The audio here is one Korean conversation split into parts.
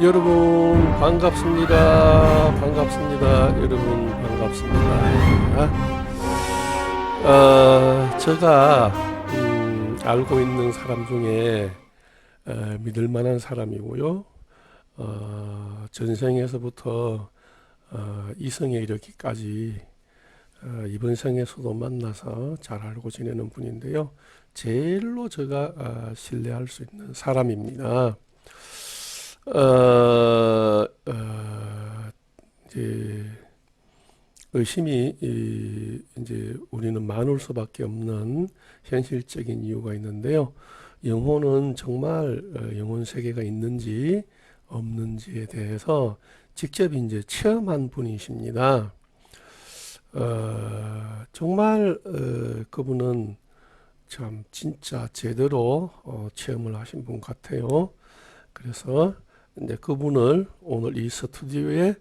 여러분 반갑습니다. 반갑습니다. 여러분 반갑습니다. 제가 알고 있는 사람 중에 믿을 만한 사람이고요. 전생에서부터 이생에 이르기까지 이번 생에서도 만나서 잘 알고 지내는 분인데요. 제일로 제가 신뢰할 수 있는 사람입니다. 이제 의심이 이제 우리는 많을 수밖에 없는 현실적인 이유가 있는데요. 영혼은 정말 영혼 세계가 있는지 없는지에 대해서 직접 이제 체험한 분이십니다. 정말 그분은 참 진짜 제대로 체험을 하신 분 같아요. 그래서 이제 그분을 오늘 이 스튜디오에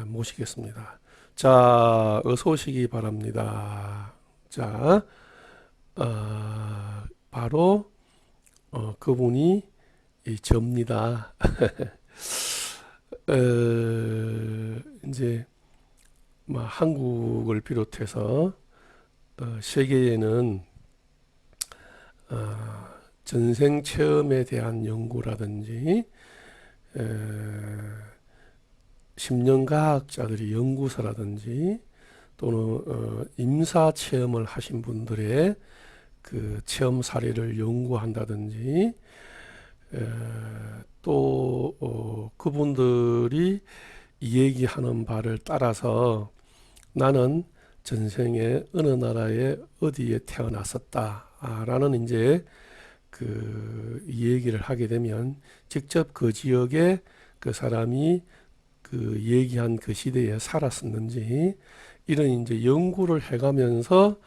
모시겠습니다. 자, 어서 오시기 바랍니다. 자, 바로 그분이 접니다. 이제 한국을 비롯해서 세계에는 전생 체험에 대한 연구라든지 심령과학자들이 연구소라든지 또는 임사 체험을 하신 분들의 그 체험 사례를 연구한다든지 또 그분들이 얘기하는 바를 따라서 나는 전생에 어느 나라에 어디에 태어났었다 라는 이제 그 얘기를 하게 되면 직접 그 지역에 그 사람이 그 얘기한 그 시대에 살았었는지 이런 이제 연구를 해가면서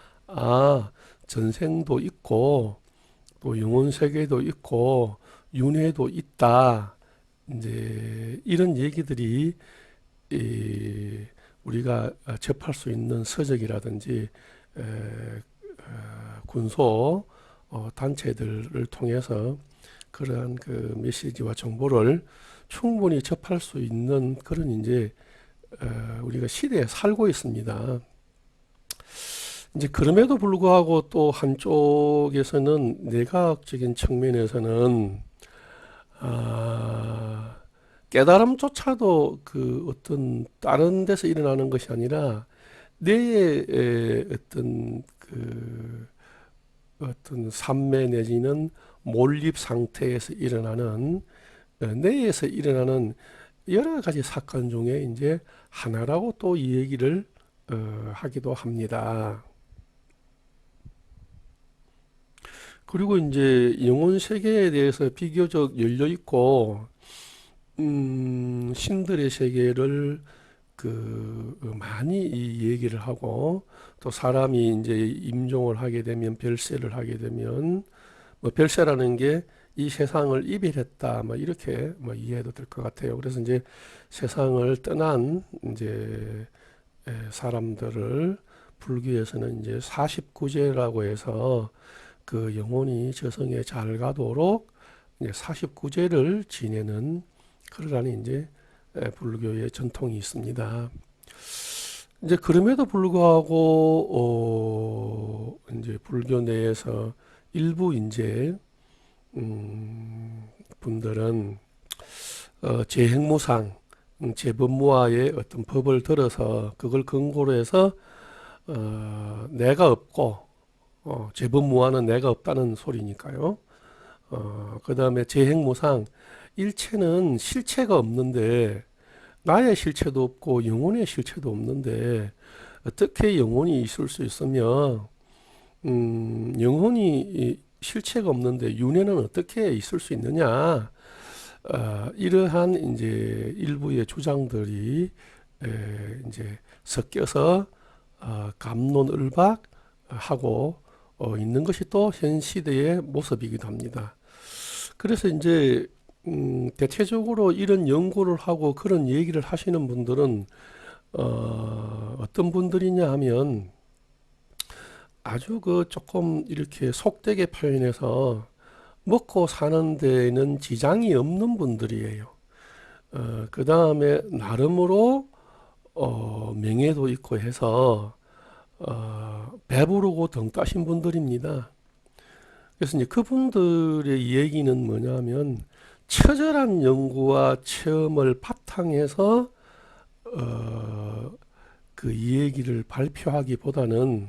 전생도 있고 또 영혼 세계도 있고 윤회도 있다 이제 이런 얘기들이 우리가 접할 수 있는 서적이라든지 군소 단체들을 통해서 그러한 그 메시지와 정보를 충분히 접할 수 있는 그런 이제 우리가 시대에 살고 있습니다. 이제 그럼에도 불구하고 또 한쪽에서는 뇌과학적인 측면에서는 깨달음조차도 그 어떤 다른 데서 일어나는 것이 아니라 뇌의 어떤 산매 내지는 몰입 상태에서 일어나는 뇌에서 일어나는 여러 가지 사건 중에 이제 하나라고 또 이 얘기를 하기도 합니다. 그리고 이제 영혼 세계에 대해서 비교적 열려 있고 신들의 세계를 많이 이 얘기를 하고 또 사람이 이제 임종을 하게 되면 별세를 하게 되면 별세라는 게 이 세상을 이별했다 이렇게 이해해도 될 것 같아요. 그래서 이제 세상을 떠난 이제 사람들을 불교에서는 이제 49제라고 해서 그 영혼이 저승에 잘 가도록 이제 49제를 지내는 그러한 이제 불교의 전통이 있습니다. 이제 그럼에도 불구하고 이제 불교 내에서 일부 이제 분들은 재행무상 재법무화의 어떤 법을 들어서 그걸 근거로 해서 내가 없고 재법무화는 내가 없다는 소리니까요. 그 다음에 재행무상 일체는 실체가 없는데 나의 실체도 없고 영혼의 실체도 없는데 어떻게 영혼이 있을 수 있으며 영혼이 실체가 없는데 윤회는 어떻게 있을 수 있느냐 이러한 이제 일부의 주장들이 이제 섞여서 갑론을박하고 있는 것이 또 현 시대의 모습이기도 합니다. 그래서 이제 대체적으로 이런 연구를 하고 그런 얘기를 하시는 분들은 어떤 분들이냐 하면 아주 그 조금 이렇게 속되게 표현해서 먹고 사는 데에는 지장이 없는 분들이에요. 그 다음에 나름으로 명예도 있고 해서 배부르고 덩 따신 분들입니다. 그래서 이제 그분들의 얘기는 뭐냐면 처절한 연구와 체험을 바탕해서 그 얘기를 발표하기보다는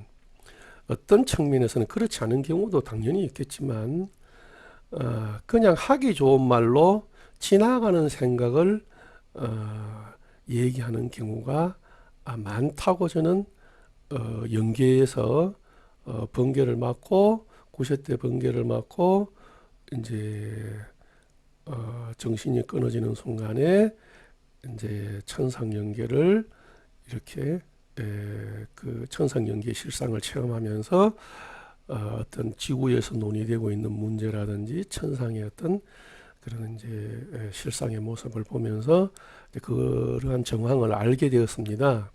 어떤 측면에서는 그렇지 않은 경우도 당연히 있겠지만 그냥 하기 좋은 말로 지나가는 생각을 얘기하는 경우가 많다고 저는 연계해서 번개를 맞고 9세 때 번개를 맞고 이제 정신이 끊어지는 순간에 이제 천상연계를 이렇게 그 천상연계 실상을 체험하면서 어떤 지구에서 논의되고 있는 문제라든지 천상의 어떤 그런 이제 실상의 모습을 보면서 그러한 정황을 알게 되었습니다.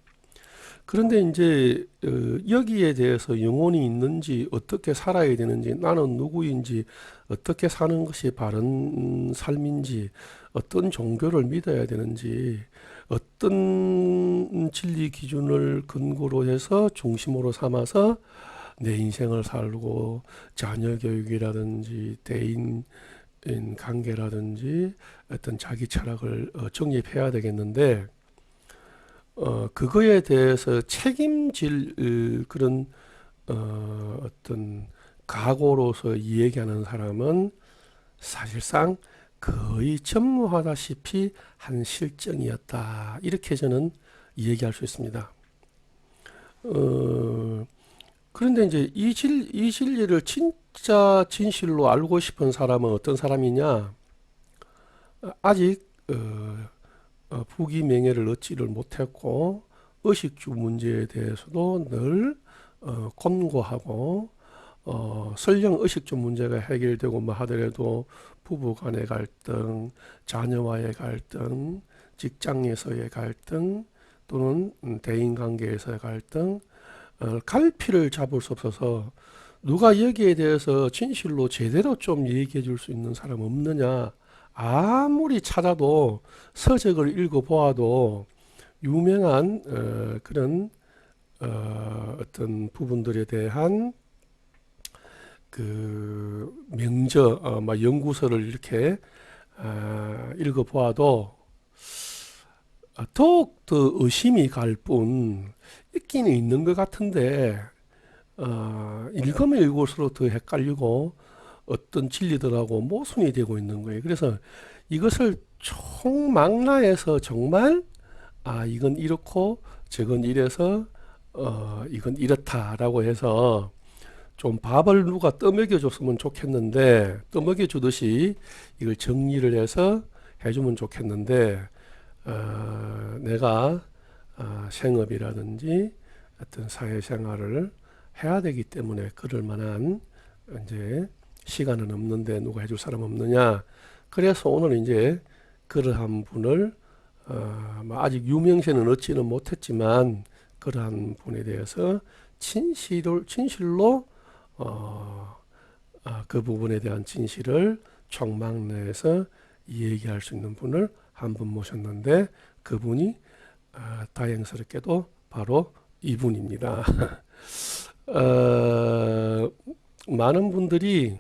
그런데 이제 여기에 대해서 영혼이 있는지 어떻게 살아야 되는지 나는 누구인지 어떻게 사는 것이 바른 삶인지 어떤 종교를 믿어야 되는지 어떤 진리 기준을 근거로 해서 중심으로 삼아서 내 인생을 살고 자녀 교육이라든지 대인 관계라든지 어떤 자기 철학을 정립해야 되겠는데 그거에 대해서 책임질 그런 어떤 각오로서 이야기하는 사람은 사실상 거의 전무하다시피 한 실정이었다. 이렇게 저는 얘기할 수 있습니다. 그런데 이제 이 진리를 진짜 진실로 알고 싶은 사람은 어떤 사람이냐? 아직 부귀명예를 얻지를 못했고 의식주 문제에 대해서도 늘 권고하고 설령 의식주 문제가 해결되고 뭐 하더라도 부부 간의 갈등, 자녀와의 갈등, 직장에서의 갈등 또는 대인 관계에서의 갈등 갈피를 잡을 수 없어서 누가 여기에 대해서 진실로 제대로 좀 얘기해 줄 수 있는 사람 없느냐. 아무리 찾아도 서적을 읽어보아도 유명한 그런 어떤 부분들에 대한 그 명저, 막 연구서를 이렇게 읽어보아도 더욱 더 의심이 갈 뿐 있기는 있는 것 같은데 읽으면 읽을수록 더 헷갈리고 어떤 진리들하고 모순이 되고 있는 거예요. 그래서 이것을 총망라해서 정말 이건 이렇고 저건 이래서 이건 이렇다라고 해서 좀 밥을 누가 떠먹여 줬으면 좋겠는데 떠먹여 주듯이 이걸 정리를 해서 해주면 좋겠는데 내가 생업이라든지 어떤 사회생활을 해야 되기 때문에 그럴 만한 이제 시간은 없는데 누가 해줄 사람 없느냐. 그래서 오늘 이제 그러한 분을 아직 유명세는 얻지는 못했지만 그러한 분에 대해서 진실로 그 부분에 대한 진실을 총망라해서 얘기할 수 있는 분을 한 분 모셨는데 그분이 다행스럽게도 바로 이분입니다. 많은 분들이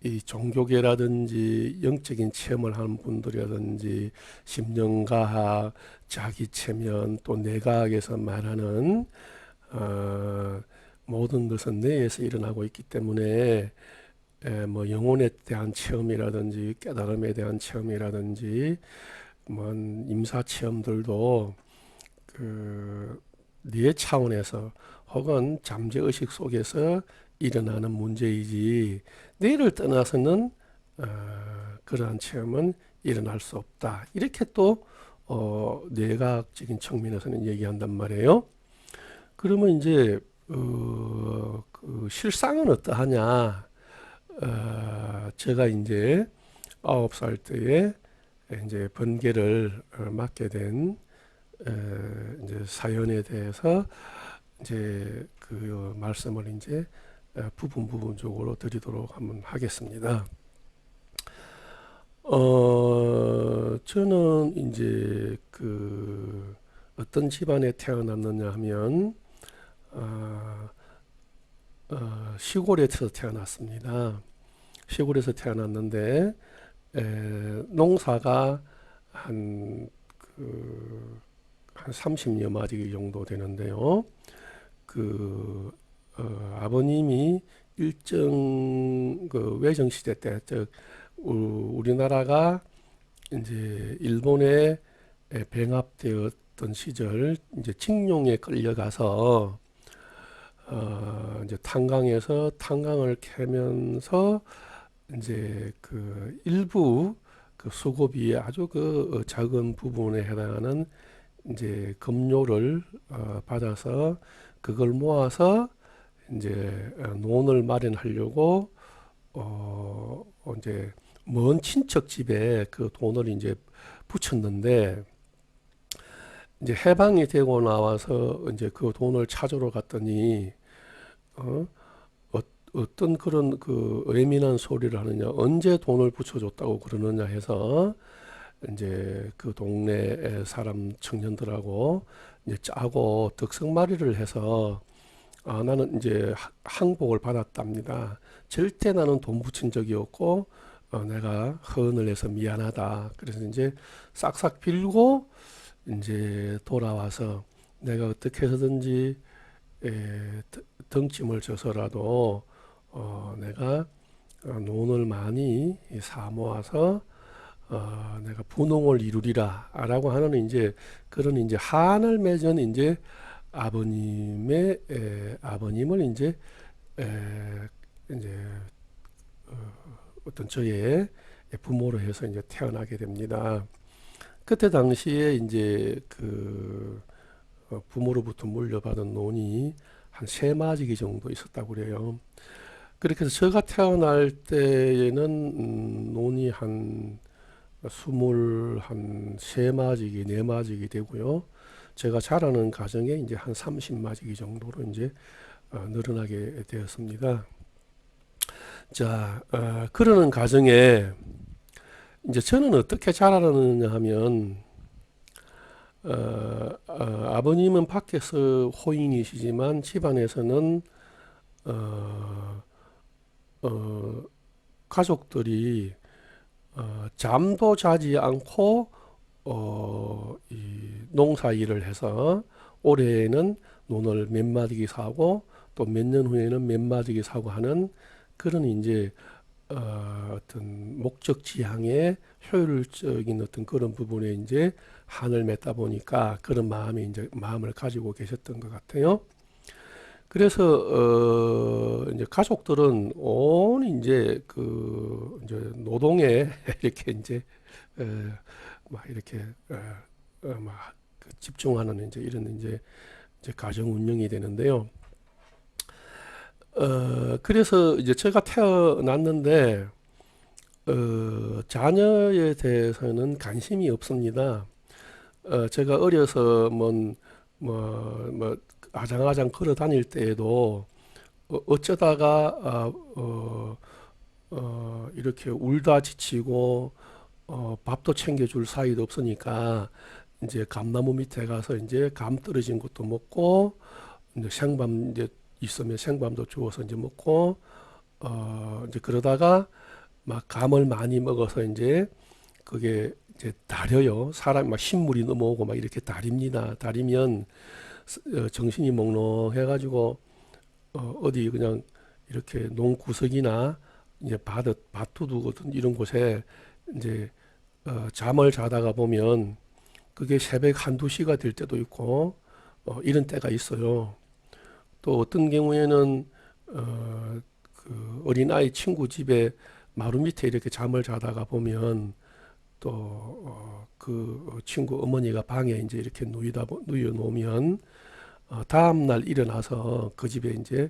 이 종교계라든지 영적인 체험을 하는 분들이라든지 심령과학, 자기체면 또 내과학에서 말하는 모든 것은 뇌에서 일어나고 있기 때문에 뭐 영혼에 대한 체험이라든지 깨달음에 대한 체험이라든지 뭐 임사 체험들도 그 뇌 차원에서 혹은 잠재의식 속에서 일어나는 문제이지 뇌를 떠나서는 그러한 체험은 일어날 수 없다. 이렇게 또 뇌과학적인 측면에서는 얘기한단 말이에요. 그러면 이제 그 실상은 어떠하냐? 제가 이제 9살 때에 이제 번개를 맞게 된 이제 사연에 대해서 이제 그 말씀을 이제 부분적으로 드리도록 한번 하겠습니다. 저는 이제 그 어떤 집안에 태어났느냐 하면 시골에서 태어났습니다. 시골에서 태어났는데 농사가 한 30여 마디 정도 되는데요. 아버님이 일정 그 외정 시대 때, 즉 우리나라가 이제 일본에 병합되었던 시절 이제 칙룡에 끌려가서 이제 탄광에서 탄광을 캐면서 이제 그 일부 그 수고비의 아주 그 작은 부분에 해당하는 이제 급료를 받아서 그걸 모아서 이제 논을 마련하려고 이제 먼 친척 집에 그 돈을 이제 붙였는데 이제 해방이 되고 나와서 이제 그 돈을 찾으러 갔더니 어떤 그런 그 예민한 소리를 하느냐, 언제 돈을 붙여줬다고 그러느냐 해서 이제 그 동네 사람 청년들하고 이제 짜고 득석말이를 해서 나는 이제 항복을 받았답니다. 절대 나는 돈 붙인 적이 없고 내가 허언을 해서 미안하다. 그래서 이제 싹싹 빌고 이제 돌아와서 내가 어떻게 해서든지 덩침을 져서라도 내가 논을 많이 사 모아서 내가 분홍을 이루리라 라고 하는 이제 그런 이제 한을 맺은 이제 아버님을 이제 이제 어떤 저의 부모로 해서 이제 태어나게 됩니다. 그때 당시에 이제 그 부모로부터 물려받은 논이 한 3마지기 정도 있었다고 그래요. 그렇게 해서 제가 태어날 때에는 논이 한 23마지기, 4마지기 되고요. 제가 자라는 가정에 이제 한 30마지기 정도로 이제 늘어나게 되었습니다. 자, 그러는 가정에 이제 저는 어떻게 자라느냐 하면 아버님은 밖에서 호인이시지만 집안에서는 가족들이 잠도 자지 않고 이 농사 일을 해서 올해에는 논을 몇 마디기 사고 또 몇 년 후에는 몇 마디기 사고 하는 그런 이제 어떤 목적 지향의 효율적인 어떤 그런 부분에 이제 한을 맺다 보니까 그런 마음을 가지고 계셨던 것 같아요. 그래서 이제 가족들은 온 이제 그 이제 노동에 이렇게 이제 막 이렇게 막 집중하는 이제 이런 이제 가정 운영이 되는데요. 그래서 이제 제가 태어났는데 자녀에 대해서는 관심이 없습니다. 제가 어려서 뭐 아장아장 걸어 다닐 때에도 어쩌다가 이렇게 울다 지치고 밥도 챙겨줄 사이도 없으니까 이제 감나무 밑에 가서 이제 감 떨어진 것도 먹고 이제 생밤 이제 있으면 생밤도 주워서 이제 먹고 이제 그러다가 막 감을 많이 먹어서 이제 그게 이제 다려요. 사람 막 신물이 넘어오고 막 이렇게 다립니다. 다리면 정신이 몽롱해가지고 어디 그냥 이렇게 농구석이나 이제 밭두두 같은 이런 곳에 이제 잠을 자다가 보면 그게 새벽 한두 시가 될 때도 있고 이런 때가 있어요. 또 어떤 경우에는 그 어린아이 친구 집에 마루 밑에 이렇게 잠을 자다가 보면 또 그 친구 어머니가 방에 이제 이렇게 누워 놓으면 다음 날 일어나서 그 집에 이제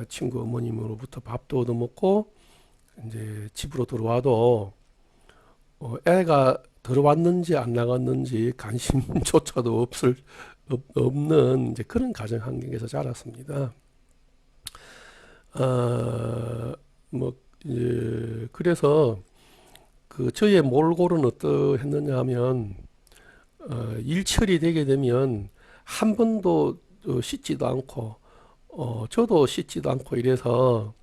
친구 어머님으로부터 밥도 얻어먹고 이제 집으로 들어와도 애가 들어왔는지 안 나갔는지 관심조차도 없는 이제 그런 가정 환경에서 자랐습니다. 뭐 그래서 그 저의 몰골은 어떠했느냐 하면 일처리 되게 되면 한 번도 씻지도 않고 저도 씻지도 않고 이래서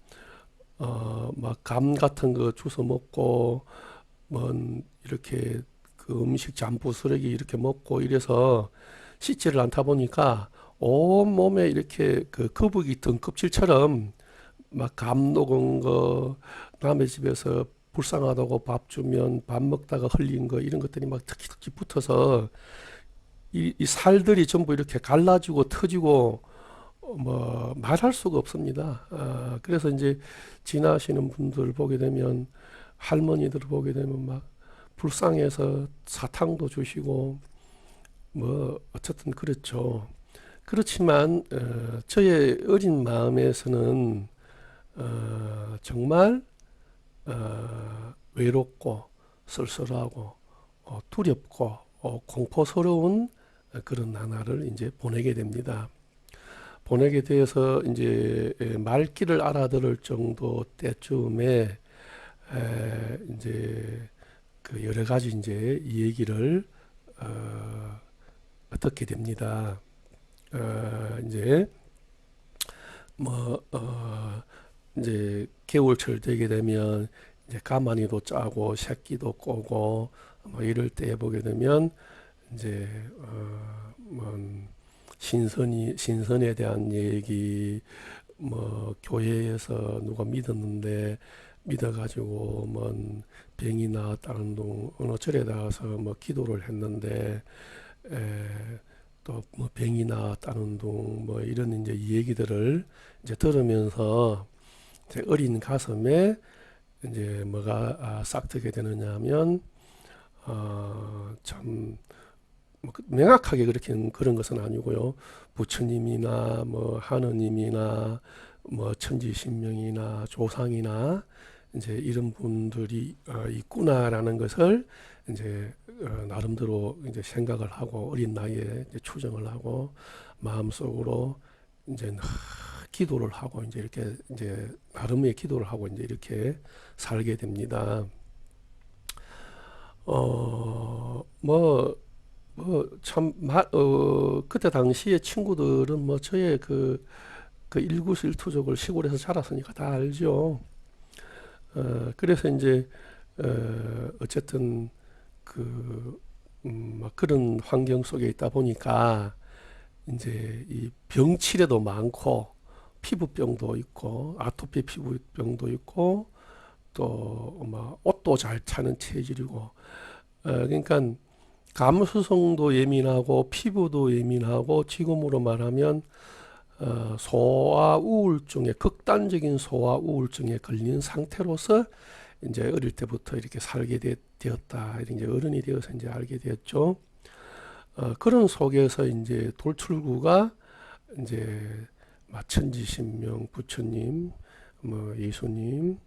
막 감 같은 거 주워 먹고 뭐 이렇게 그 음식 잔부 쓰레기 이렇게 먹고 이래서 씻지를 않다 보니까 온 몸에 이렇게 그 거북이 등껍질처럼 막 감 녹은 거 남의 집에서 불쌍하다고 밥 주면 밥 먹다가 흘린 거 이런 것들이 막 특히 붙어서 이 살들이 전부 이렇게 갈라지고 터지고 뭐 말할 수가 없습니다. 그래서 이제 지나시는 분들 보게 되면 할머니들 보게 되면 막 불쌍해서 사탕도 주시고 뭐 어쨌든 그렇죠. 그렇지만 저의 어린 마음에서는 정말 외롭고 쓸쓸하고 두렵고 공포스러운 그런 나날을 이제 보내게 됩니다. 보내게 되어서 이제 말귀를 알아들을 정도 때쯤에 이제 그 여러 가지 이제 얘기를 듣게 됩니다. 이제 뭐 이제 겨울철 되게 되면 이제 가마니도 짜고 새끼도 꼬고 뭐 이럴 때 보게 되면 이제 뭐 신선에 대한 얘기 뭐 교회에서 누가 믿었는데 믿어가지고 뭐 병이 나았다는 둥 어느 절에 나가서 뭐 기도를 했는데 또 뭐 병이 나았다는 둥 뭐 이런 이제 얘기들을 이제 들으면서 이제 어린 가슴에 이제 뭐가 싹트게 되느냐 하면 참 뭐 명확하게 그렇게 그런 것은 아니고요. 부처님이나 뭐 하느님이나 뭐 천지신명이나 조상이나 이제 이런 분들이 있구나라는 것을 이제 나름대로 이제 생각을 하고 어린 나이에 이제 추정을 하고 마음속으로 이제 기도를 하고 이제 이렇게 이제 나름의 기도를 하고 이제 이렇게 살게 됩니다. 참, 그때 당시에 친구들은 뭐 저의 그 일구실투족을 시골에서 자랐으니까 다 알죠. 그래서 이제, 어쨌든 막 그런 환경 속에 있다 보니까 이제 이 병치레도 많고 피부병도 있고 아토피 피부병도 있고 또 막 옷도 잘 차는 체질이고 그러니까 감수성도 예민하고 피부도 예민하고 지금으로 말하면 소아 우울증에 극단적인 소아 우울증에 걸린 상태로서 이제 어릴 때부터 이렇게 살게 되었다. 이제 어른이 되어서 이제 알게 되었죠. 그런 속에서 이제 돌출구가 이제 천지신명, 부처님, 뭐 예수님,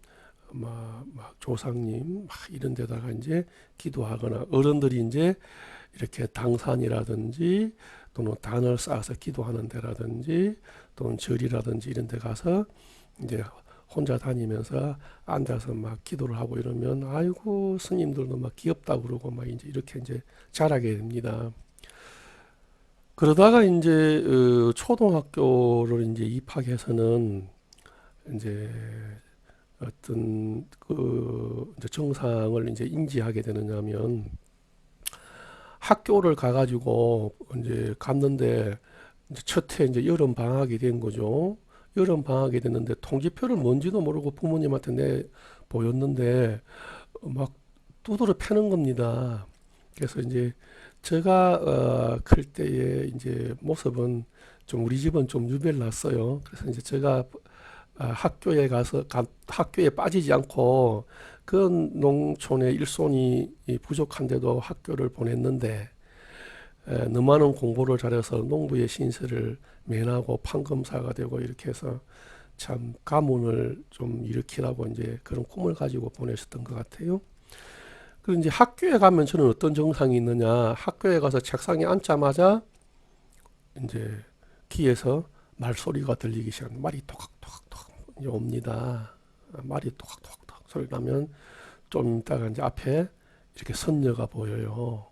막 조상님, 막 이런 데다가 이제 기도하거나 어른들이 이제 이렇게 당산이라든지 또는 단을 쌓아서 기도하는 데라든지 또는 절이라든지 이런 데 가서 이제 혼자 다니면서 앉아서 막 기도를 하고 이러면 아이고 스님들도 막 귀엽다 그러고 막 이제 이렇게 이제 자라게 됩니다. 그러다가 이제 초등학교를 이제 입학해서는 이제 어떤 그 이제 정상을 이제 인지하게 되느냐면 학교를 가가지고 이제 갔는데 이제 첫해 이제 여름 방학이 된 거죠. 여름 방학이 됐는데 통지표를 뭔지도 모르고 부모님한테 내 보였는데 막 두드러 패는 겁니다. 그래서 이제 제가 클 때의 이제 모습은 좀 우리 집은 좀 유별났어요. 그래서 이제 제가 학교에 가서 학교에 빠지지 않고 그 농촌의 일손이 부족한데도 학교를 보냈는데 너무나는 공부를 잘해서 농부의 신세를 면하고 판검사가 되고 이렇게 해서 참 가문을 좀 일으키라고 이제 그런 꿈을 가지고 보내셨던 것 같아요. 그리고 이제 학교에 가면 저는 어떤 정상이 있느냐, 학교에 가서 책상에 앉자마자 이제 귀에서 말소리가 들리기 시작합니다. 말이 토각토각토각 옵니다. 말이 토각토각토각 소리 나면 좀 있다가 이제 앞에 이렇게 선녀가 보여요.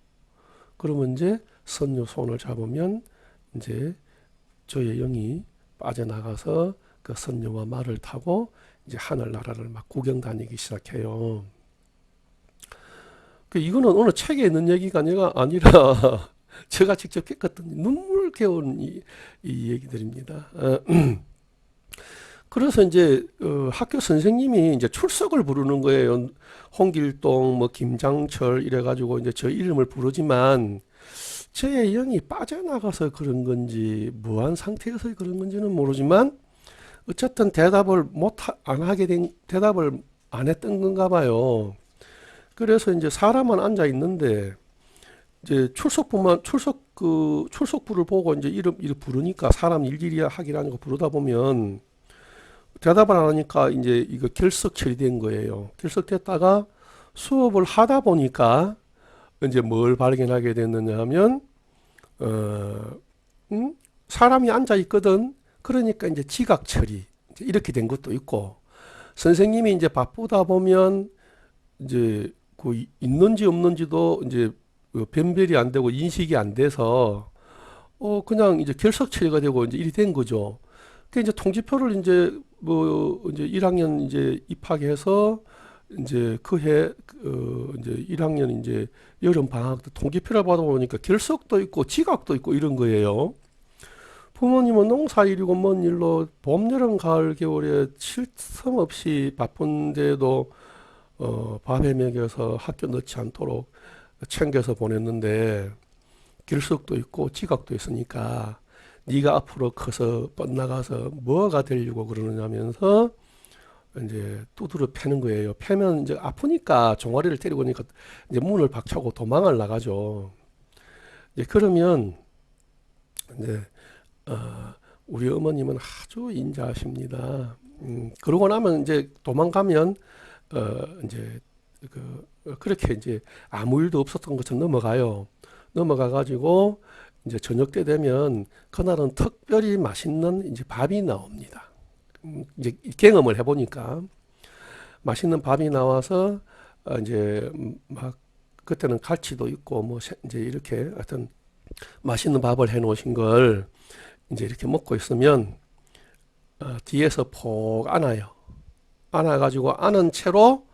그러면 이제 선녀 손을 잡으면 이제 저의 영이 빠져나가서 그 선녀와 말을 타고 이제 하늘나라를 막 구경 다니기 시작해요. 이거는 어느 책에 있는 얘기가 아니라 제가 직접 겪었던 눈물겨운 이 얘기들입니다. 그래서 이제 학교 선생님이 이제 출석을 부르는 거예요. 홍길동, 뭐 김장철 이래가지고 이제 저 이름을 부르지만 저의 영이 빠져나가서 그런 건지 무한 상태에서 그런 건지는 모르지만 어쨌든 대답을 대답을 안 했던 건가 봐요. 그래서 이제 사람은 앉아 있는데 이제 출석부를 보고 이제 이름 부르니까 사람 일일이 하기를 하니까 부르다 보면 대답을 안 하니까 이제 이거 결석 처리된 거예요. 결석됐다가 수업을 하다 보니까 이제 뭘 발견하게 됐느냐 하면 사람이 앉아 있거든. 그러니까 이제 지각 처리 이제 이렇게 된 것도 있고 선생님이 이제 바쁘다 보면 이제 그 있는지 없는지도 이제 변별이 안 되고 인식이 안 돼서 그냥 이제 결석 처리가 되고 이제 일이 된 거죠. 그 이제 통지표를 이제 뭐 이제 1학년 이제 입학해서 이제 그해 이제 1학년 이제 여름 방학 때 통지표를 받아보니까 결석도 있고 지각도 있고 이런 거예요. 부모님은 농사일이고 먼 일로 봄, 여름, 가을, 겨울에 쉴 틈 없이 바쁜데도 밥에 먹여서 학교 넣지 않도록 챙겨서 보냈는데 결석도 있고 지각도 있으니까 네가 앞으로 커서 뻗나가서 뭐가 되려고 그러느냐면서 이제 두드려 패는 거예요. 패면 이제 아프니까 종아리를 때리고 오니까 이제 문을 박차고 도망을 나가죠. 이제 그러면 이제 우리 어머님은 아주 인자하십니다. 그러고 나면 이제 도망가면 이제 그렇게 이제 아무 일도 없었던 것처럼 넘어가요. 넘어가 가지고 이제 저녁 때 되면 그날은 특별히 맛있는 이제 밥이 나옵니다. 이제 경험을 해보니까 맛있는 밥이 나와서 이제 막 그때는 갈치도 있고 뭐 이제 이렇게 하여튼 맛있는 밥을 해놓으신 걸 이제 이렇게 먹고 있으면 뒤에서 폭 안아요. 안아가지고 안은 채로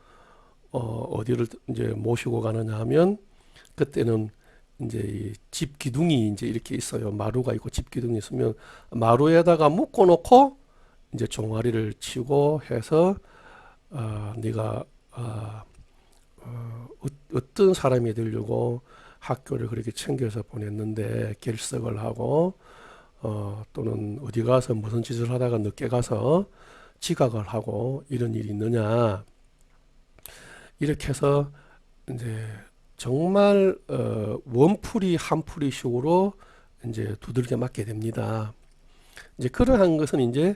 어디를 이제 모시고 가느냐 하면 그때는 이제 이 집 기둥이 이제 이렇게 있어요. 마루가 있고 집 기둥이 있으면 마루에다가 묶어 놓고 이제 종아리를 치고 해서 네가 어떤 사람이 되려고 학교를 그렇게 챙겨서 보냈는데 결석을 하고 또는 어디 가서 무슨 짓을 하다가 늦게 가서 지각을 하고 이런 일이 있느냐 이렇게 해서 이제 정말 원풀이 한풀이 식으로 이제 두들겨 맞게 됩니다. 이제 그러한 것은 이제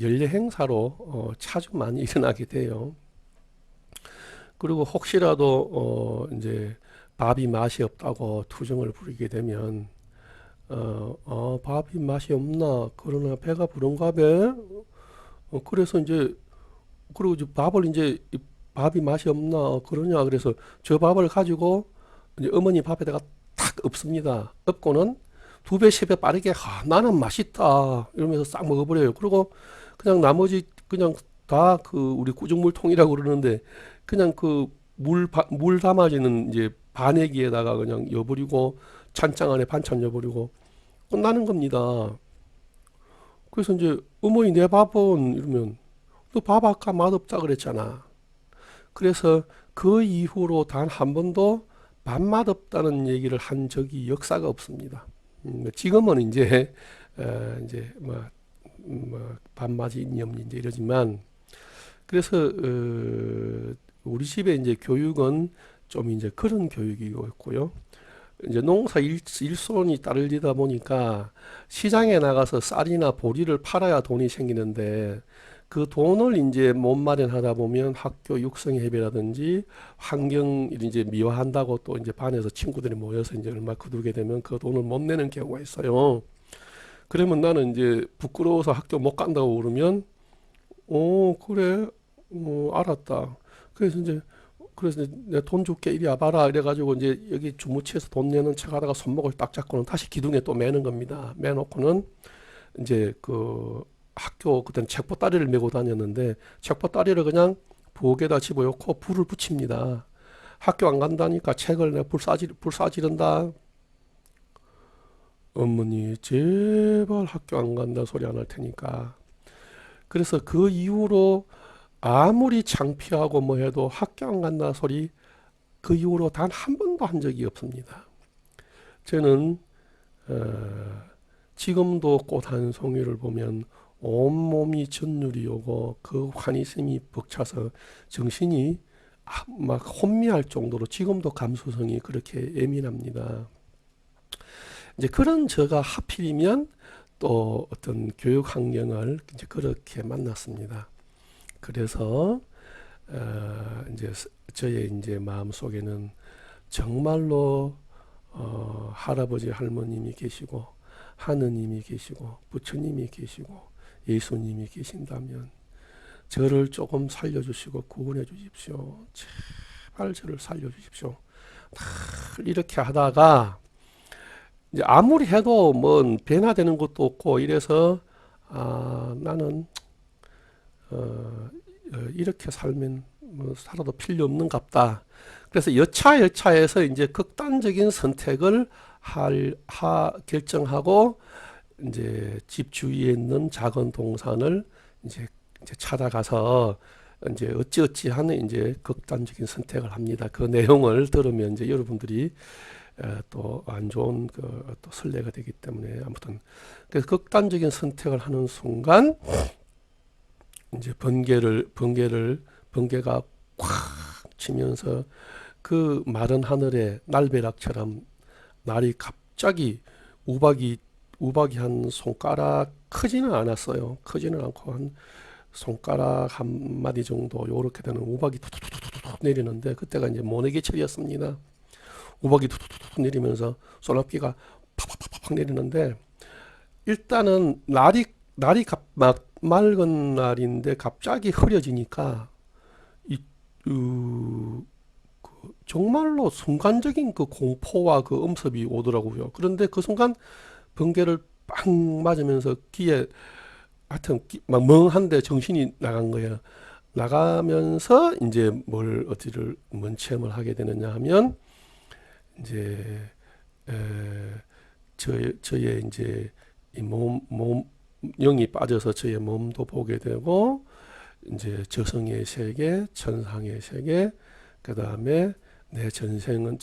연례 행사로 자주 많이 일어나게 돼요. 그리고 혹시라도 이제 밥이 맛이 없다고 투정을 부리게 되면 밥이 맛이 없나 그러나 배가 부른가 배 그래서 이제 그리고 이제 밥이 맛이 없나 그러냐 그래서 저 밥을 가지고 이제 어머니 밥에다가 탁 엎습니다. 엎고는 2배, 3배 빠르게 나는 맛있다 이러면서 싹 먹어버려요. 그리고 그냥 나머지 그냥 다 그 우리 구정물통이라고 그러는데 그냥 그 물 담아지는 이제 반애기에다가 그냥 여버리고 찬장 안에 반찬 여버리고 끝나는 겁니다. 그래서 이제 어머니 내 밥은 이러면 너 밥 아까 맛없다 그랬잖아. 그래서 그 이후로 단 한 번도 밥 맛없다는 얘기를 한 적이 역사가 없습니다. 지금은 이제 이제 뭐 밥맛이 있니 없니 이제 이러지만 그래서 우리 집에 이제 교육은 좀 이제 그런 교육이고 있고요. 이제 농사 일손이 따르다 보니까 시장에 나가서 쌀이나 보리를 팔아야 돈이 생기는데 그 돈을 이제 못 마련하다 보면 학교 육성회비라든지 환경 이제 미화한다고 또 이제 반에서 친구들이 모여서 이제 얼마 거두게 되면 그 돈을 못 내는 경우가 있어요. 그러면 나는 이제 부끄러워서 학교 못 간다고 그러면 그래 알았다. 그래서 이제 내가 돈 줄게 이리 와봐라 이래가지고 이제 여기 주무치에서 돈 내는 척 하다가 손목을 딱 잡고는 다시 기둥에 또 매는 겁니다. 매놓고는 이제 그 학교 그때는 책보따리를 메고 다녔는데 책보따리를 그냥 부엌에다 집어넣고 불을 붙입니다. 학교 안 간다니까 책을 내가 불 싸지른다. 어머니 제발 학교 안 간다 소리 안 할 테니까. 그래서 그 이후로 아무리 창피하고 뭐 해도 학교 안 간다 소리 그 이후로 단 한 번도 한 적이 없습니다. 저는 지금도 꽃 한 송이를 보면 온몸이 전율이 오고 그 환희심이 벅차서 정신이 막 혼미할 정도로 지금도 감수성이 그렇게 예민합니다. 이제 그런 저가 하필이면 또 어떤 교육 환경을 이제 그렇게 만났습니다. 그래서 이제 저의 이제 마음 속에는 정말로 할아버지 할머님이 계시고 하느님이 계시고 부처님이 계시고 예수님이 계신다면 저를 조금 살려주시고 구원해 주십시오. 제발 저를 살려주십시오. 이렇게 하다가 이제 아무리 해도 뭐 변화되는 것도 없고 이래서 나는 이렇게 살면 뭐 살아도 필요 없는갑다. 그래서 여차여차해서 이제 극단적인 선택을 결정하고 이제 집 주위에 있는 작은 동산을 이제 찾아가서 이제 어찌어찌 하는 이제 극단적인 선택을 합니다. 그 내용을 들으면 이제 여러분들이 또 안 좋은 또 선례가 되기 때문에 아무튼 그래서 극단적인 선택을 하는 순간 이제 번개가 콱 치면서 그 마른 하늘에 날벼락처럼 날이 갑자기 우박이 한 손가락 크지는 않았어요. 크지는 않고 한 손가락 한 마디 정도 요렇게 되는 우박이 툭툭툭툭 내리는데 그때가 이제 모내기철이었습니다. 우박이 툭툭툭 내리면서 소나비가 팍팍팍팍 내리는데 일단은 날이 막 맑은 날인데 갑자기 흐려지니까 정말로 순간적인 그 공포와 그 엄습이 오더라고요. 그런데 그 순간 번개를 빵 맞으면서 귀에 하여튼 막 멍한데 정신이 나간 거예요. 나가면서 이제 뭔 체험을 하게 되느냐 하면 이제 저의 이제 이 영이 빠져서 저의 몸도 보게 되고 이제 저승의 세계, 천상의 세계, 그 다음에 내 전생은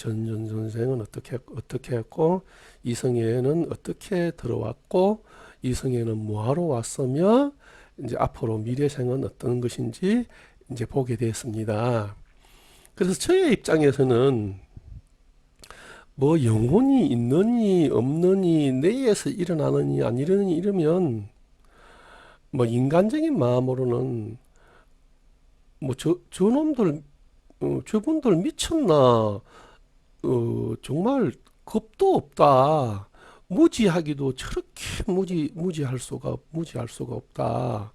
어떻게 했고 이성에는 어떻게 들어왔고 이성에는 뭐하러 왔으며 이제 앞으로 미래생은 어떤 것인지 이제 보게 되었습니다. 그래서 저의 입장에서는 뭐 영혼이 있느니 없느니 내에서 일어나느니 안 일어나느니 이러면 뭐 인간적인 마음으로는 뭐 저놈들 저분들 미쳤나 정말 겁도 없다 무지하기도 저렇게 무지할 수가 없다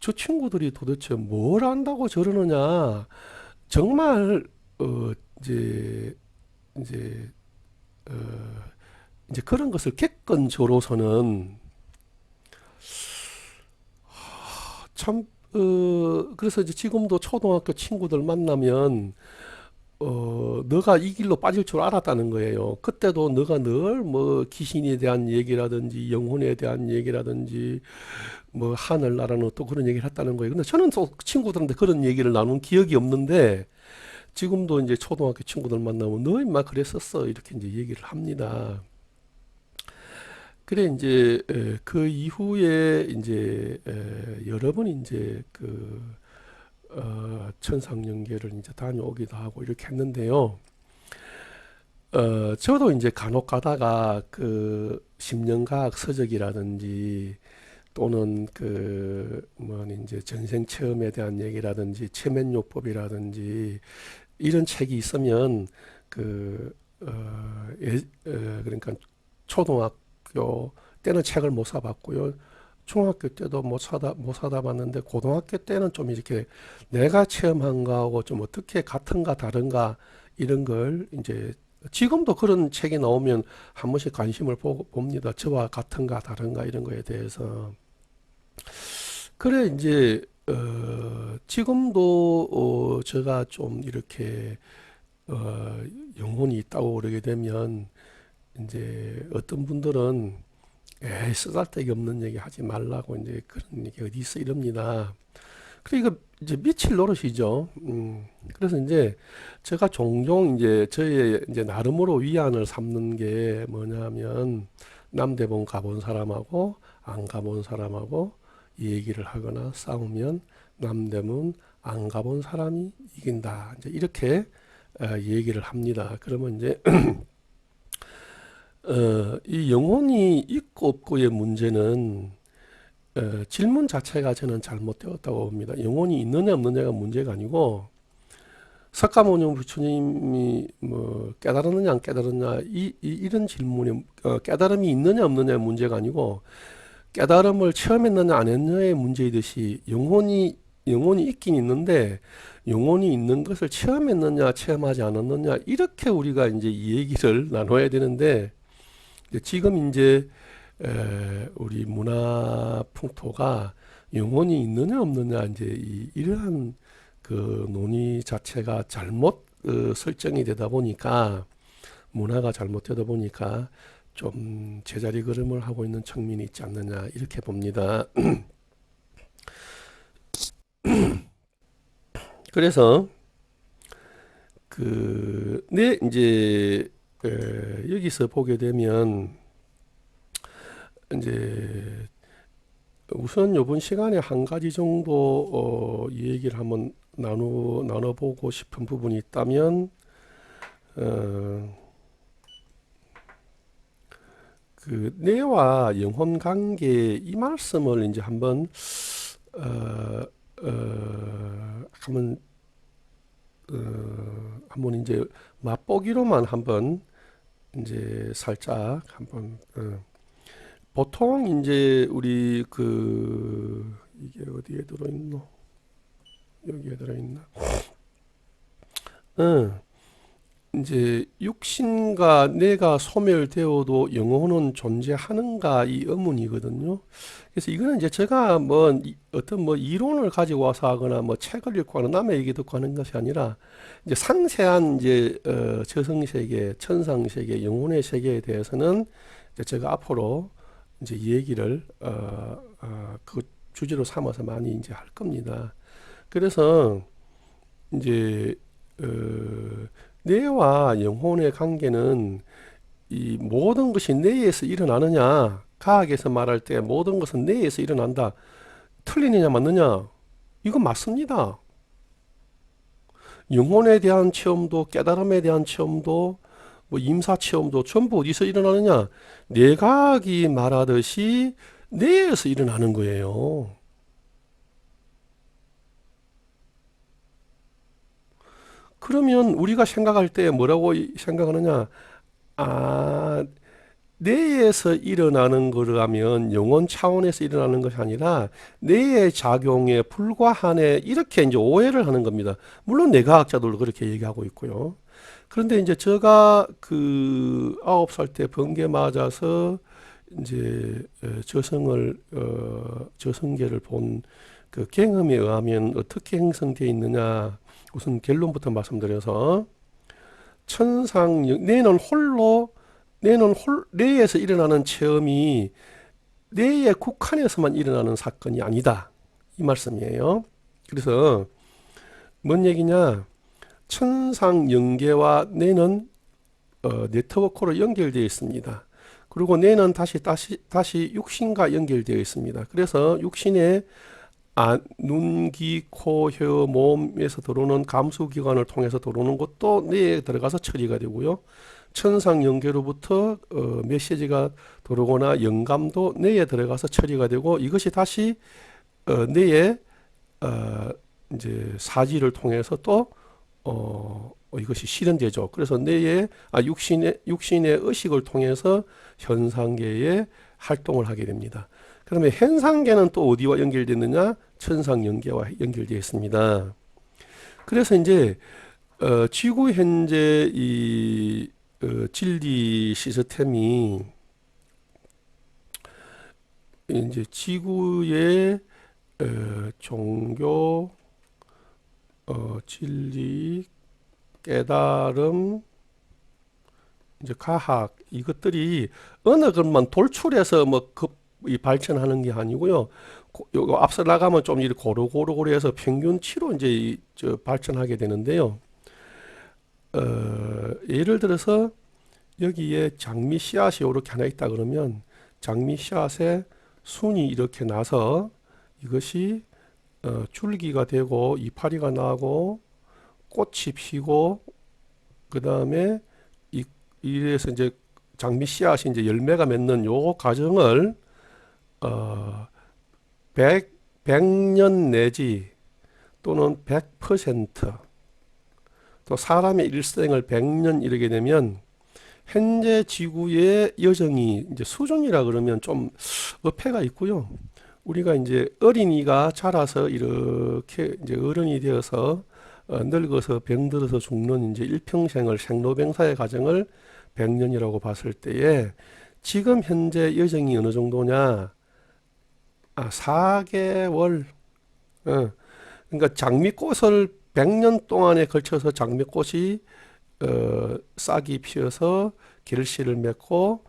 저 친구들이 도대체 뭘 안다고 저러느냐 정말 이제 이제 어, 이제 그런 것을 겪은 저로서는 참 그래서 이제 지금도 초등학교 친구들 만나면 너가 이 길로 빠질 줄 알았다는 거예요. 그때도 너가 늘 뭐 귀신에 대한 얘기라든지 영혼에 대한 얘기라든지 뭐 하늘나라는 또 그런 얘기를 했다는 거예요. 근데 저는 또 친구들한테 그런 얘기를 나눈 기억이 없는데 지금도 이제 초등학교 친구들 만나면 너 임마 그랬었어 이렇게 이제 얘기를 합니다. 그래 이제 그 이후에 이제 여러 번 이제 천상연계를 이제 다녀오기도 하고 이렇게 했는데요. 저도 이제 간혹 가다가 그 심령과학 서적이라든지 또는 그 뭐 이제 전생 체험에 대한 얘기라든지 체면요법이라든지 이런 책이 있으면 그 그러니까 초등학교 때는 책을 못 사봤고요. 중학교 때도 못 사다 봤는데 고등학교 때는 좀 이렇게 내가 체험한 거하고 좀 어떻게 같은가 다른가 이런 걸 이제 지금도 그런 책이 나오면 한 번씩 관심을 봅니다. 저와 같은가 다른가 이런 거에 대해서. 그래 이제 지금도 제가 좀 이렇게 어, 영혼이 있다고 그러게 되면 이제 어떤 분들은 에이 쓰잘데기 없는 얘기 하지 말라고 이제 그런 얘기 어디 있어 이럽니다. 그러니까 이제 미칠 노릇이죠. 그래서 이제 제가 종종 이제 저의 이제 나름으로 위안을 삼는 게 뭐냐면 남대문 가본 사람하고 안 가본 사람하고 이 얘기를 하거나 싸우면 남대문 안 가본 사람이 이긴다. 이제 이렇게 얘기를 합니다. 그러면 이제 이 영혼이 있고 없고의 문제는 질문 자체가 저는 잘못되었다고 봅니다. 영혼이 있느냐 없느냐가 문제가 아니고 석가모니 부처님이 뭐 깨달았느냐 안 깨달았느냐 이런 질문이 깨달음이 있느냐 없느냐의 문제가 아니고 깨달음을 체험했느냐 안 했느냐의 문제이듯이 영혼이 있긴 있는데 영혼이 있는 것을 체험했느냐 체험하지 않았느냐 이렇게 우리가 이제 이 얘기를 나눠야 되는데 지금 이제 우리 문화 풍토가 영혼이 있느냐 없느냐 이제 이러한 그 논의 자체가 잘못 설정이 되다 보니까 문화가 잘못되다 보니까 좀 제자리 걸음을 하고 있는 측면이 있지 않느냐 이렇게 봅니다. 그래서 이제 여기서 보게 되면 이제 우선 이번 시간에 한 가지 정도 이 얘기를 한번 나눠보고 싶은 부분이 있다면 그 뇌와 영혼 관계 이 말씀을 이제 한번 한번 이제 맛보기로만 한번 이제 살짝 한번 보통 이제 우리 그 이게 어디에 들어있노? 여기에 들어있나? 이제 육신과 뇌가 소멸되어도 영혼은 존재하는가 이 의문이거든요. 그래서 이거는 이제 제가 뭐 어떤 뭐 이론을 가지고 와서 하거나 뭐 책을 읽고 하는 남의 얘기 듣고 하는 것이 아니라 이제 상세한 이제 저승세계, 천상세계, 영혼의 세계에 대해서는 이제 제가 앞으로 이제 이 얘기를 그 주제로 삼아서 많이 이제 할 겁니다. 그래서 이제 뇌와 영혼의 관계는 이 모든 것이 뇌에서 일어나느냐, 과학에서 말할 때 모든 것은 뇌에서 일어난다. 틀리느냐 맞느냐? 이건 맞습니다. 영혼에 대한 체험도 깨달음에 대한 체험도 뭐 임사 체험도 전부 어디서 일어나느냐? 뇌과학이 말하듯이 뇌에서 일어나는 거예요. 그러면 우리가 생각할 때 뭐라고 생각하느냐? 뇌에서 일어나는 거라면 영혼 차원에서 일어나는 것이 아니라 뇌의 작용에 불과하네 이렇게 이제 오해를 하는 겁니다. 물론 뇌과학자들도 그렇게 얘기하고 있고요. 그런데 이제 제가 그 9살 때 번개 맞아서 이제 저승계를 본 그 경험에 의하면 어떻게 형성되어 있느냐 우선 결론부터 말씀드려서 뇌에서 일어나는 체험이 뇌의 국한에서만 일어나는 사건이 아니다 이 말씀이에요. 그래서 뭔 얘기냐? 천상 영계와 뇌는 네트워크로 연결되어 있습니다. 그리고 뇌는 다시 육신과 연결되어 있습니다. 그래서 육신의 눈, 귀, 코, 혀, 몸에서 들어오는 감수기관을 통해서 들어오는 것도 뇌에 들어가서 처리가 되고요. 천상연계로부터 메시지가 들어오거나 영감도 뇌에 들어가서 처리가 되고 이것이 다시 뇌에 이제 사지를 통해서 또 이것이 실현되죠. 그래서 뇌의 육신의 의식을 통해서 현상계에 활동을 하게 됩니다. 그러면 현상계는 또 어디와 연결되느냐? 천상연계와 연결되어 있습니다. 그래서 이제 지구 현재 이 진리 시스템이 이제 지구의 종교, 진리, 깨달음, 이제 과학 이것들이 어느 것만 돌출해서 뭐 이 발전하는 게 아니고요. 요거 앞서 나가면 좀 이렇게 고루고루 해서 평균치로 이제 발전하게 되는데요. 예를 들어서 여기에 장미 씨앗이 이렇게 하나 있다 그러면 장미 씨앗에 순이 이렇게 나서 이것이 줄기가 되고 이파리가 나고 꽃이 피고 그 다음에 이래서 이제 장미 씨앗이 이제 열매가 맺는 요 과정을 100년 내지 또는 100%, 또 사람의 일생을 100년 이르게 되면 현재 지구의 여정이 이제 수준이라 그러면 좀 어폐가 있고요. 우리가 이제 어린이가 자라서 이렇게 이제 어른이 되어서 늙어서 병들어서 죽는 이제 일평생을 생로병사의 과정을 100년이라고 봤을 때에 지금 현재 여정이 어느 정도냐? 4개월. 그러니까 장미꽃을 100년 동안에 걸쳐서 장미꽃이 싹이 피어서 결실을 맺고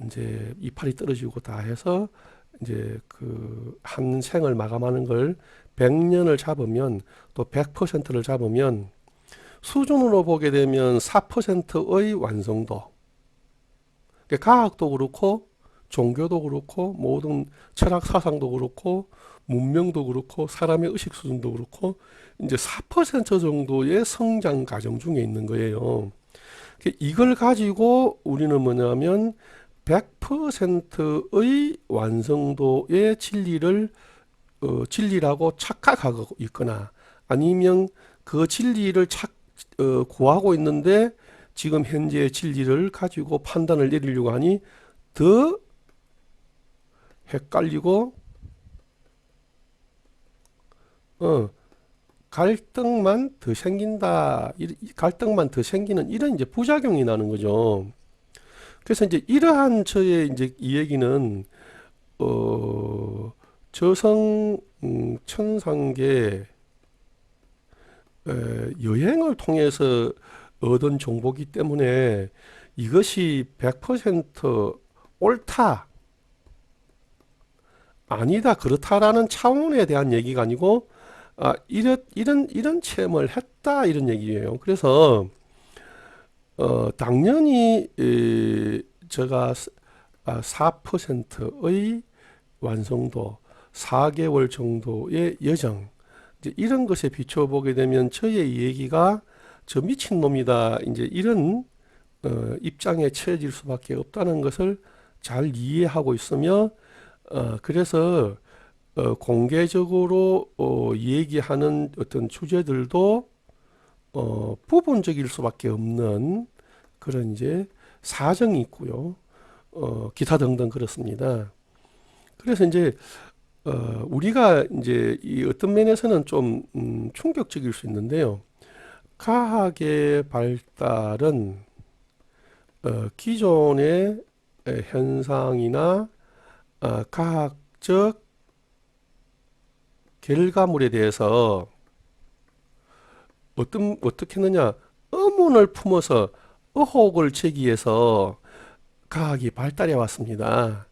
이제 이파리 떨어지고 다 해서 이제 그 한 생을 마감하는 걸 100년을 잡으면 또 100%를 잡으면 수준으로 보게 되면 4%의 완성도. 그러니까 과학도 그렇고 종교도 그렇고 모든 철학 사상도 그렇고 문명도 그렇고 사람의 의식 수준도 그렇고 이제 4% 정도의 성장 과정 중에 있는 거예요. 이걸 가지고 우리는 뭐냐면 100%의 완성도의 진리라고 착각하고 있거나 아니면 그 진리를 구하고 있는데 지금 현재의 진리를 가지고 판단을 내리려고 하니 더 헷갈리고 갈등만 더 생긴다. 갈등만 더 생기는 이런 이제 부작용이 나는 거죠. 그래서 이제 이러한 저의 이제 이 얘기는 저성 천상계 여행을 통해서 얻은 정보기 때문에 이것이 100% 옳다, 아니다, 그렇다라는 차원에 대한 얘기가 아니고 이런 체험을 했다 이런 얘기예요. 그래서 당연히 제가 4%의 완성도, 4개월 정도의 여정, 이제 이런 것에 비춰보게 되면 저의 이 얘기가 저 미친놈이다 이제 이런 입장에 처해질 수밖에 없다는 것을 잘 이해하고 있으며 그래서 공개적으로 얘기하는 어떤 주제들도 부분적일 수밖에 없는 그런 이제 사정이 있고요. 기타 등등 그렇습니다. 그래서 이제 우리가 이제 이 어떤 면에서는 좀 충격적일 수 있는데요. 과학의 발달은 기존의 현상이나 과학적 결과물에 대해서 어떻게 했느냐, 의문을 품어서 의혹을 제기해서 과학이 발달해 왔습니다.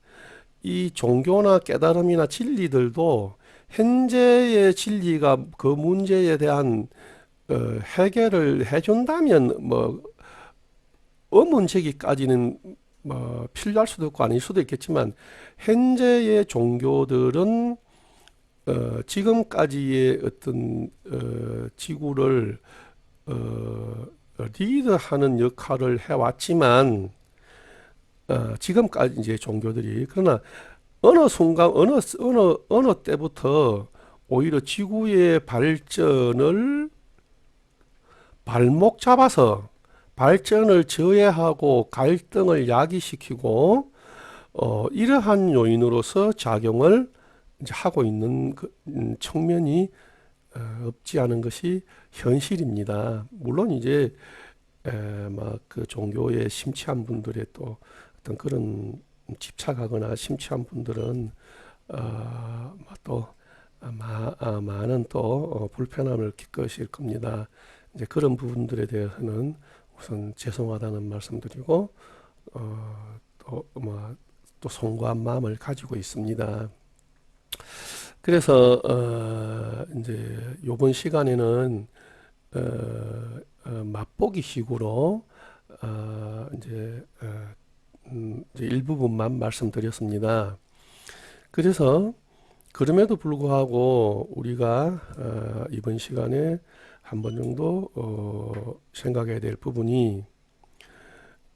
이 종교나 깨달음이나 진리들도 현재의 진리가 그 문제에 대한 해결을 해준다면 뭐 의문 제기까지는 뭐 필요할 수도 있고 아닐 수도 있겠지만 현재의 종교들은 지금까지의 어떤 지구를 리드하는 역할을 해왔지만 지금까지 이제 종교들이 그러나 어느 순간 어느 때부터 오히려 지구의 발전을 발목 잡아서 발전을 저해하고 갈등을 야기시키고 이러한 요인으로서 작용을 이제 하고 있는 측면이 없지 않은 것이 현실입니다. 물론 이제 막 그 종교에 심취한 분들의 또 어떤 그런 집착하거나 심취한 분들은 또 많은 또 불편함을 겪으실 겁니다. 이제 그런 부분들에 대해서는 우선 죄송하다는 말씀드리고 또 송구한 마음을 가지고 있습니다. 그래서 이제 이번 시간에는 맛보기 식으로 이제 일부분만 말씀드렸습니다. 그래서 그럼에도 불구하고 우리가 이번 시간에 한 번 정도 생각해야 될 부분이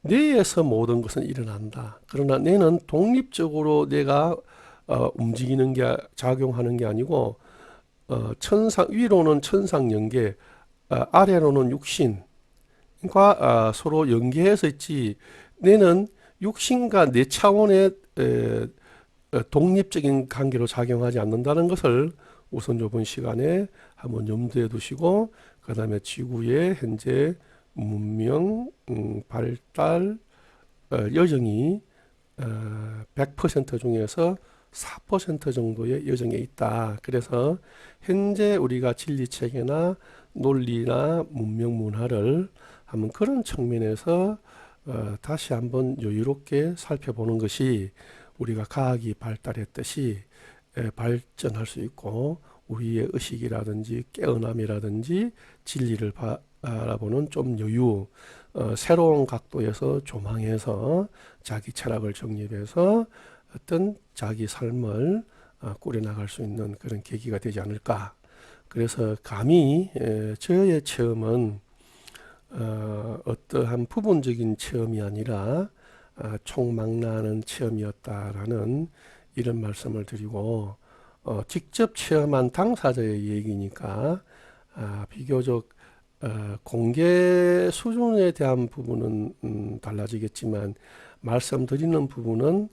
뇌에서 모든 것은 일어난다. 그러나 뇌는 독립적으로 내가 움직이는 게 작용하는 게 아니고 위로는 천상연계, 아래로는 육신과 서로 연계해서 있지. 뇌는 육신과 뇌 차원의 독립적인 관계로 작용하지 않는다는 것을 우선 이번 시간에 한번 염두에 두시고 그 다음에 지구의 현재 문명 발달 여정이 100% 중에서 4% 정도의 여정에 있다. 그래서 현재 우리가 진리체계나 논리나 문명 문화를 한번 그런 측면에서 다시 한번 여유롭게 살펴보는 것이 우리가 과학이 발달했듯이 발전할 수 있고 우리의 의식이라든지 깨어남이라든지 진리를 바라보는 좀 여유, 새로운 각도에서 조망해서 자기 철학을 정립해서 어떤 자기 삶을 꾸려나갈 수 있는 그런 계기가 되지 않을까. 그래서 감히 저의 체험은 어떠한 부분적인 체험이 아니라 총망라하는 체험이었다라는 이런 말씀을 드리고 직접 체험한 당사자의 얘기니까 비교적 공개 수준에 대한 부분은 달라지겠지만 말씀드리는 부분은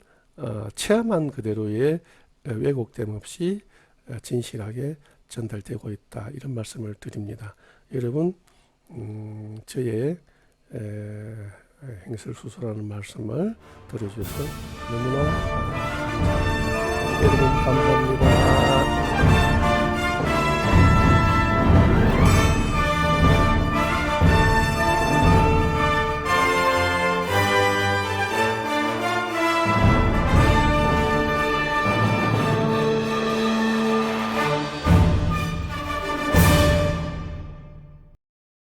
체험한 그대로의 왜곡됨 없이 진실하게 전달되고 있다. 이런 말씀을 드립니다. 여러분 저의 행설수설하는 말씀을 들어주셔서 너무나 감사합니다. 여러분 감사합니다.